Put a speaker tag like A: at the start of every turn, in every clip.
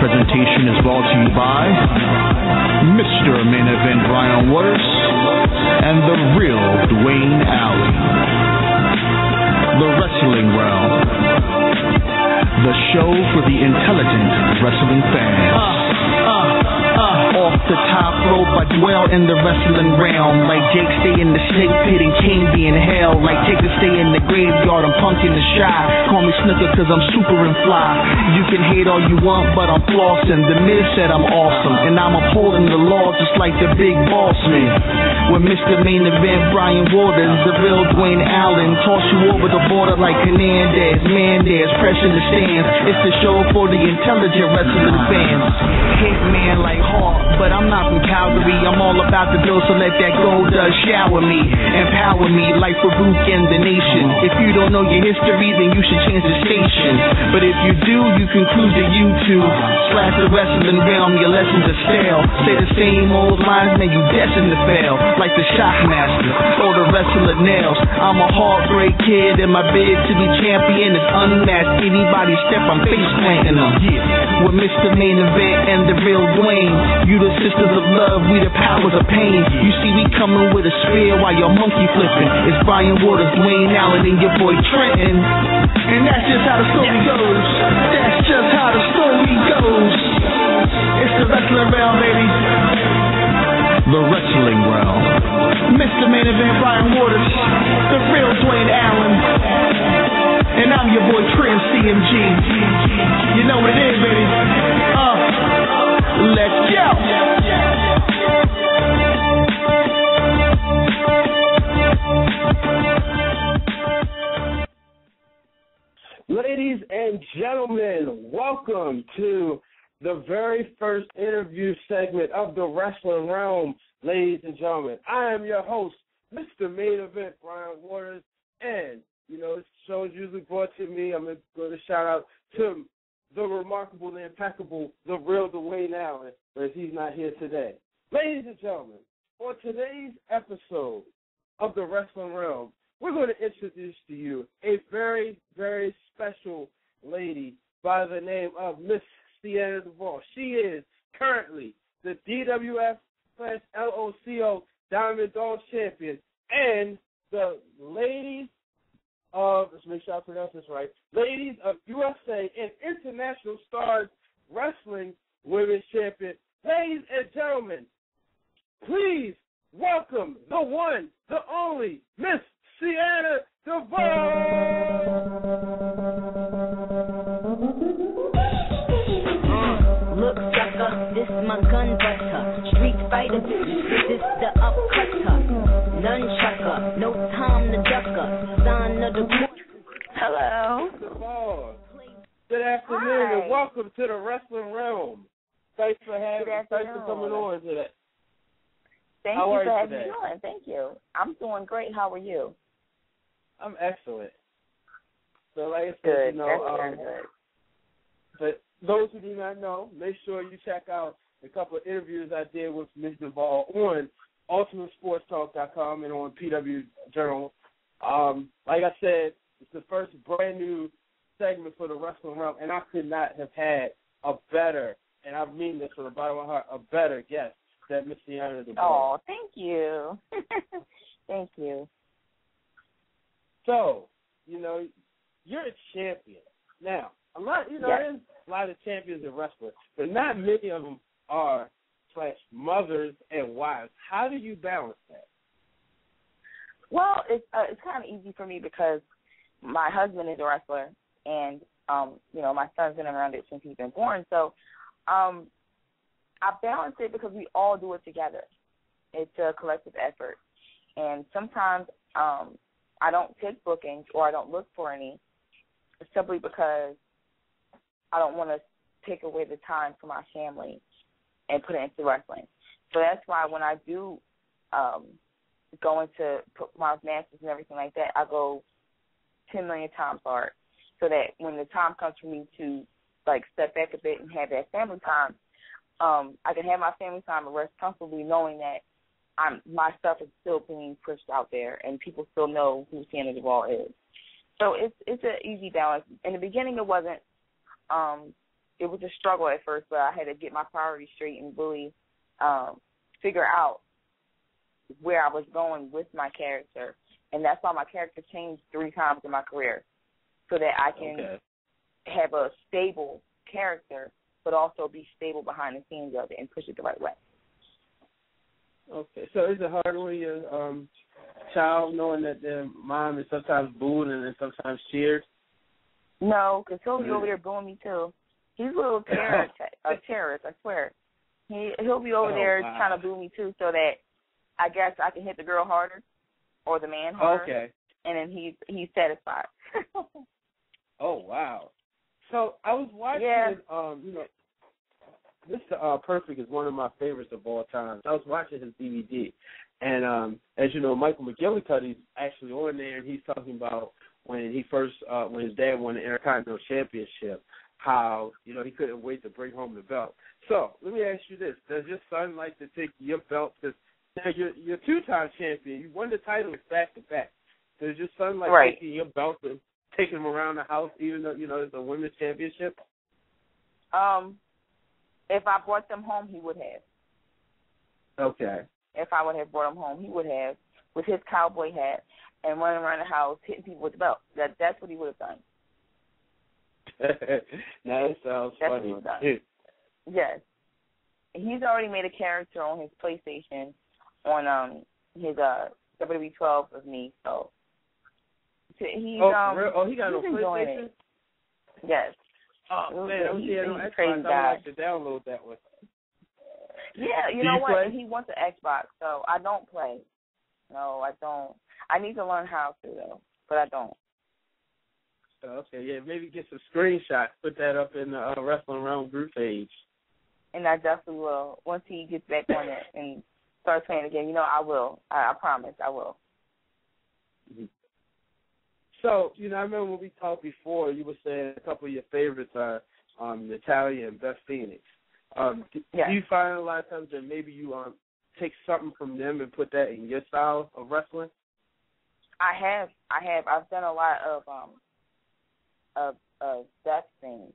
A: presentation is brought to you by Mr. Main Event Brian Waters and the real Dwayne Alley. The Wrestling Realm, the show for the intelligent wrestling fans. Off the top rope, I dwell in the wrestling realm. Like Jake stay in the snake pit and King be in hell. Like Taker stay in the graveyard, I'm Punk in the shy. Call me Snooker cause I'm super and fly. You can hate all you want, but I'm flossing. The Miz said I'm awesome, and I'm upholding the law just like the big boss man. With Mr. Main Event Brian Waters, the real Dwayne Allen, toss you over the border like Hernandez, Mendez, pressing the stands. It's the show for the intelligent wrestling fans. Hitman like Hawk, but I'm not from Calgary. I'm all about the bill, so let that gold shower me, empower me like Farouk and the nation. If you don't know your history, then you should change the station. But if you do, you can cruise to YouTube/the Wrestling Realm. Your lessons are stale. Say the same old lines, man, you destined to fail. Like the Shockmaster or the Wrestler Nails. I'm a heartbreak kid, and my bid to be champion is unmatched. Anybody step, I'm face planting them. Yeah, with Mr. Main Event and the real Dwayne. You the sisters of love, we the powers of pain. You see me coming with a spear while you're monkey flipping. It's Brian Waters, Dwayne Allen, and your boy Trenton. And that's just how the story goes. That's just how the story goes. It's the Wrestling Realm, baby. The Wrestling Realm. Mr. Main Event Brian Waters, the real Dwayne Allen. And I'm your boy Trent CMG. You know what it is, baby. Let's go.
B: Ladies and gentlemen, welcome to the very first interview segment of the Wrestling Realm. Ladies and gentlemen, I am your host, Mr. Main Event Brian Waters, and this show is usually brought to me. I'm going to shout out to the remarkable, the impeccable, the real Dwayne Allen, but he's not here today. Ladies and gentlemen, on today's episode of the Wrestling Realm, we're going to introduce to you a very, very special lady by the name of Miss Sienna Duvall. She is currently the DWF/LOCO Diamond Doll champion and the ladies of, let's make sure I pronounce this right, Ladies of USA and International Stars Wrestling Women's Champion. Ladies and gentlemen, please welcome the one, the only, Miss Sienna Duvall.
C: Look, sucker, this my gun buster. Street fighter, this the upcutter. Nunchucker, no time to ducker. Sign of the Hello.
B: Good afternoon.
C: Hi.
B: And welcome to the Wrestling Realm. Thanks for coming on today.
C: Thank
B: How
C: you
B: are
C: for
B: you
C: having
B: today?
C: me on. Thank you. I'm doing great. How are you?
B: I'm excellent. So like I said,
C: Good. That's good.
B: But those who do not know, make sure you check out a couple of interviews I did with Ms. Duvall on UltimateSportsTalk.com and on PW Journal. Like I said, it's the first brand new segment for the Wrestling Realm, and I could not have had a better, and I mean this from the bottom of my heart, a better guest than Miss Sienna Duvall.
C: Oh, thank you. Thank you.
B: So, you're a champion. Now, a lot, there's a lot of champions in wrestling, but not many of them are /mothers and wives. How do you balance that?
C: Well, it's kind of easy for me because my husband is a wrestler, and my son's been around it since he's been born. So, I balance it because we all do it together. It's a collective effort, and sometimes I don't take bookings or I don't look for any simply because I don't want to take away the time from my family and put it into wrestling. So that's why when I do go into my matches and everything like that, I go 10 million times hard so that when the time comes for me to, step back a bit and have that family time, I can have my family time and rest comfortably knowing that my stuff is still being pushed out there and people still know who Sienna Duvall is. So it's an easy balance. In the beginning, it wasn't it was a struggle at first, but I had to get my priorities straight and really figure out where I was going with my character. And that's why my character changed 3 times in my career, so that I can have a stable character, but also be stable behind the scenes of it and push it the right way.
B: Okay, so is it hard when you're child knowing that their mom is sometimes booed and then sometimes cheered?
C: No, because he'll be over there booing me too. He's a little terrorist, I swear. He'll be over there trying to boo me too, so that I guess I can hit the girl harder or the man harder.
B: Okay.
C: And then he's satisfied.
B: Oh, wow. So I was watching, Mr. Perfect is one of my favorites of all time. I was watching his DVD, and as you know, Michael McGillicutty's actually on there, and he's talking about when he first, when his dad won the Intercontinental Championship, how, he couldn't wait to bring home the belt. So let me ask you this. Does your son like to take your belt? Because now you're 2-time champion. You won the titles back-to-back. Does your son like taking your belt and taking them around the house, even though, it's a women's championship?
C: If I brought them home, he would have.
B: Okay.
C: If I would have brought him home, he would have, with his cowboy hat and running around the house hitting people with the belt. That's what he would have done.
B: Now that sounds
C: That's
B: funny.
C: What he would have done. Yes. He's already made a character on his PlayStation on his WWE 12 of me, so he's
B: he got no PlayStation?
C: It. Yes.
B: Oh man, he's a
C: crazy guy.
B: I'd like to download that one.
C: Yeah, you know what? He wants an Xbox, so I don't play. No, I don't. I need to learn how to though, but I don't.
B: Okay, yeah, maybe get some screenshots, put that up in the Wrestling Realm group page.
C: And I definitely will. Once he gets back on it and starts playing again, I will. I promise I will.
B: Mm-hmm. So, I remember when we talked before, you were saying a couple of your favorites are Natalia and Beth Phoenix. Do you find a lot of times that maybe you take something from them and put that in your style of wrestling?
C: I have. I've done a lot of Beth things,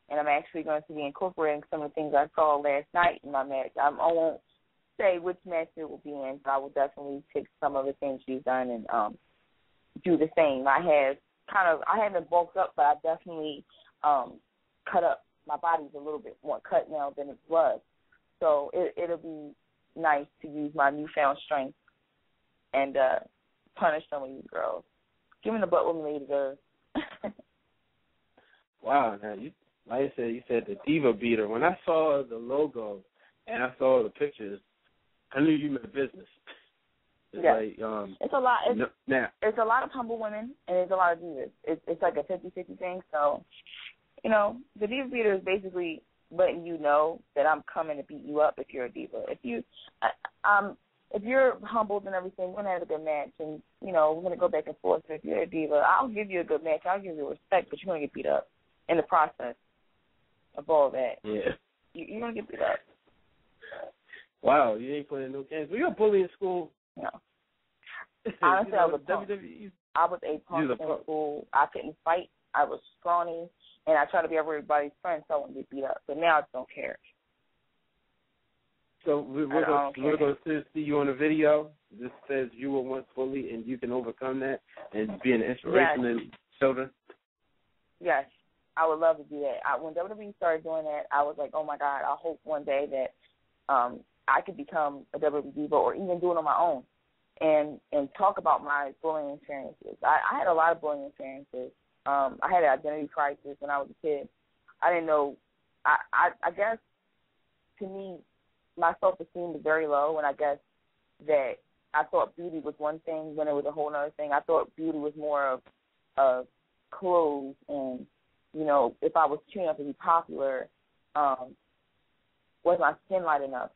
C: and I'm actually going to be incorporating some of the things I saw last night in my match. I won't say which match it will be in, but I will definitely take some of the things she's done and do the same. I haven't bulked up, but I definitely cut up. My body's a little bit more cut now than it was. So it'll be nice to use my newfound strength and punish some of these girls. Give me the butt woman they deserve.
B: Wow, now like I said, you said the Diva Beater. When I saw the logo and I saw the pictures, I knew you meant business. It's
C: it's a lot. It's a lot of humble women and there's a lot of divas. It's like a 50-50 thing. So, the Diva Beater is basically letting you know that I'm coming to beat you up if you're a diva. If you're humbled and everything, we're gonna have a good match, and we're gonna go back and forth. If you're a diva, I'll give you a good match. I'll give you respect, but you're gonna get beat up in the process of all that.
B: Yeah,
C: you're gonna get beat up.
B: Wow, you ain't playing no games. Were you a bully in school?
C: No. Honestly, I was a punk.
B: WWE.
C: I was a punk in school. I couldn't fight. I was scrawny, and I tried to be everybody's friend so I wouldn't get beat up. But now I just don't care. So we're going
B: to see you on a video. This says you were once bullied and you can overcome that and be an inspiration and children.
C: Yes, I would love to do that. When WWE started doing that, I was like, oh, my God, I hope one day that I could become a WWE diva or even do it on my own and talk about my bullying experiences. I had a lot of bullying experiences. I had an identity crisis when I was a kid. I didn't know. I guess, to me, my self-esteem was very low, and I guess that I thought beauty was one thing when it was a whole other thing. I thought beauty was more of clothes and, if I was cheering up to be popular, was my skin light enough?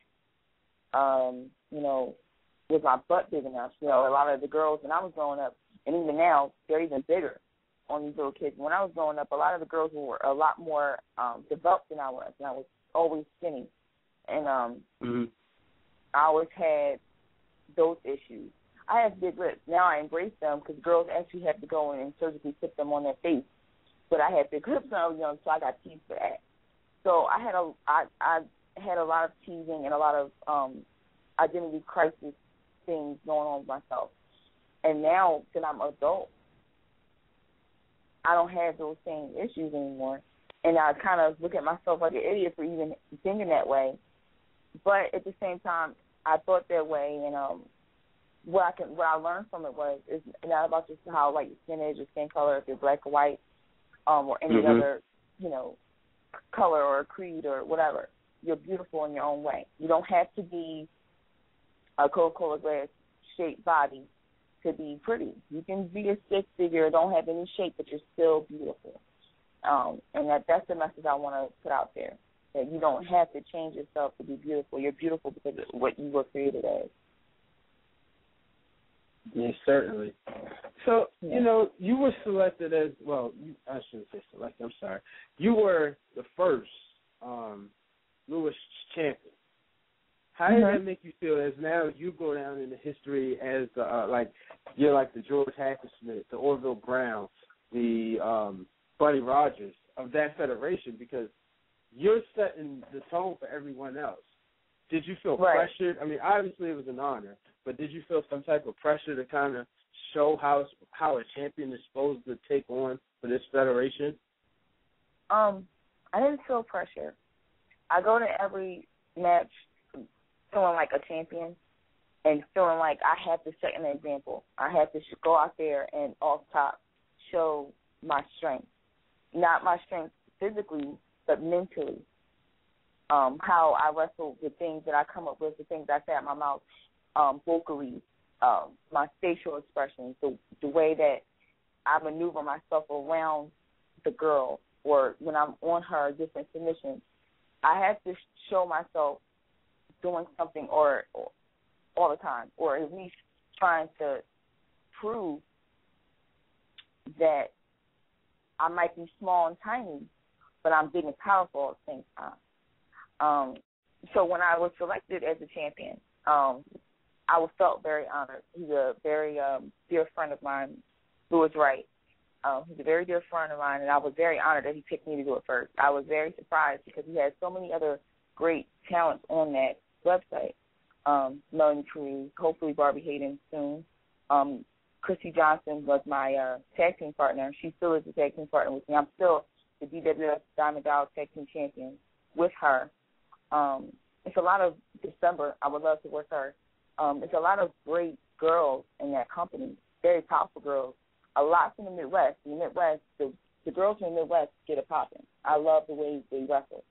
C: Was my butt big enough? A lot of the girls when I was growing up, and even now, they're even bigger on these little kids. When I was growing up, a lot of the girls were a lot more developed than I was, and I was always skinny. And I always had those issues. I have big lips. Now I embrace them because girls actually have to go in and surgically put them on their face. But I had big lips when I was young, so I got teased for that. So I had a lot of teasing and a lot of identity crisis things going on with myself. And now that I'm an adult, I don't have those same issues anymore. And I kind of look at myself like an idiot for even thinking that way. But at the same time, I thought that way, and what I learned from it was it's not about just how light your skin is, your skin color, if you're black or white, or any other, color or creed or whatever. You're beautiful in your own way. You don't have to be a Coca-Cola glass shaped body to be pretty. You can be a stick figure, don't have any shape, but you're still beautiful. And that's the message I want to put out there, that you don't have to change yourself to be beautiful. You're beautiful because of what you were created as.
B: Yes, certainly. So, you were selected as, I shouldn't say selected, I'm sorry. You were the first L.O.I.S champion. How did that make you feel as now you go down in the history as, you're like the George Hackersmith, the Orville Brown, the Buddy Rogers of that federation, because you're setting the tone for everyone else. Did you feel pressured? I mean, obviously it was an honor, but did you feel some type of pressure to kind of show how a champion is supposed to take on for this federation?
C: I didn't feel pressure. I go to every match feeling like a champion and feeling like I have to set an example. I have to go out there and off top show my strength. Not my strength physically, but mentally. How I wrestle, the things that I come up with, the things I say out my mouth, vocally, my facial expressions, the way that I maneuver myself around the girl, or when I'm on her, different submissions. I have to show myself doing something or all the time, or at least trying to prove that I might be small and tiny, but I'm big and powerful at the same time. So when I was selected as a champion, I felt very honored. He's a very dear friend of mine, Louis Wright. He's a very dear friend of mine, and I was very honored that he picked me to do it first. I was very surprised because he has so many other great talents on that website. Melanie Cruz, hopefully Barbie Hayden soon. Chrissy Johnson was my tag team partner. She still is the tag team partner with me. I'm still the Diva Diamond Doll tag team champion with her. It's a lot of December. I would love to work her. It's a lot of great girls in that company, very powerful girls. A lot from the Midwest. In the Midwest, the girls from the Midwest get it popping. I love the way they wrestle.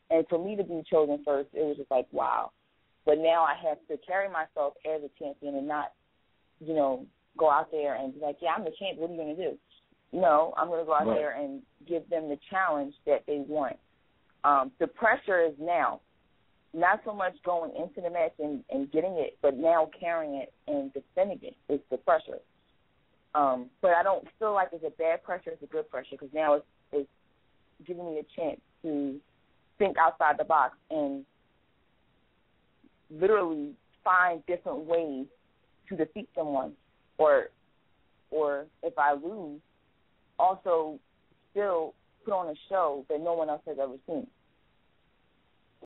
C: And for me to be chosen first, it was just like, wow. But now I have to carry myself as a champion and not, go out there and be like, yeah, I'm the champion. What are you going to do? No, I'm going to go out there and give them the challenge that they want. The pressure is now, not so much going into the match and getting it, but now carrying it and defending it is the pressure. But I don't feel like it's a bad pressure, it's a good pressure, because now it's giving me a chance to think outside the box and literally find different ways to defeat someone, or if I lose, also still put on a show that no one else has ever seen.